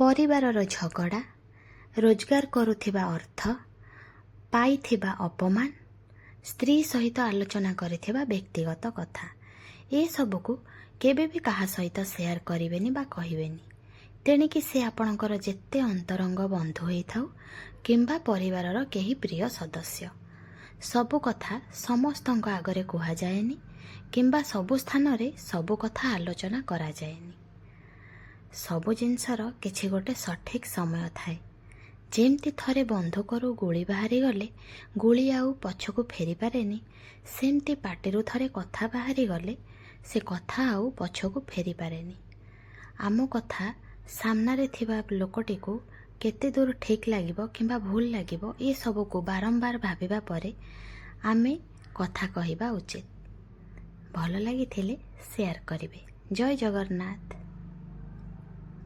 ପରିବାରର ଝଗଡ଼ା, ରୋଜଗାର କରୁଥିବା ଅର୍ଥ, ପାଇଥିବା ଅପମାନ, ସ୍ତ୍ରୀ ସହିତ ଆଲୋଚନା କରିଥିବା ବ୍ୟକ୍ତିଗତ କଥା, ଏସବୁକୁ କେବେ ବି କାହା ସହିତ ସେୟାର କରିବେନି ବା କହିବେନି। ତେଣିକି ସେ ଆପଣଙ୍କର ଯେତେ ଅନ୍ତରଙ୍ଗ ବନ୍ଧୁ ହୋଇଥାଉ କିମ୍ବା ପରିବାରର କେହି ପ୍ରିୟ ସଦସ୍ୟ। ସବୁ କଥା ସମସ୍ତଙ୍କ ଆଗରେ କୁହାଯାଏନି କିମ୍ବା ସବୁ ସ୍ଥାନରେ ସବୁ କଥା ଆଲୋଚନା କରାଯାଏନି। ସବୁ ଜିନିଷର କିଛି ଗୋଟେ ସଠିକ୍ ସମୟ ଥାଏ। ଯେମିତି ଥରେ ବନ୍ଧୁକରୁ ଗୁଳି ବାହାରିଗଲେ ଗୁଳି ଆଉ ପଛକୁ ଫେରିପାରେନି, ସେମିତି ପାଟିରୁ ଥରେ କଥା ବାହାରିଗଲେ ସେ କଥା ଆଉ ପଛକୁ ଫେରିପାରେନି। ଆମ କଥା ସାମ୍ନାରେ ଥିବା ଲୋକଟିକୁ କେତେ ଦୂର ଠିକ୍ ଲାଗିବ କିମ୍ବା ଭୁଲ ଲାଗିବ, ଏସବୁକୁ ବାରମ୍ବାର ଭାବିବା ପରେ ଆମେ କଥା କହିବା ଉଚିତ। ଭଲ ଲାଗିଥିଲେ ସେୟାର କରିବେ। ଜୟ ଜଗନ୍ନାଥ।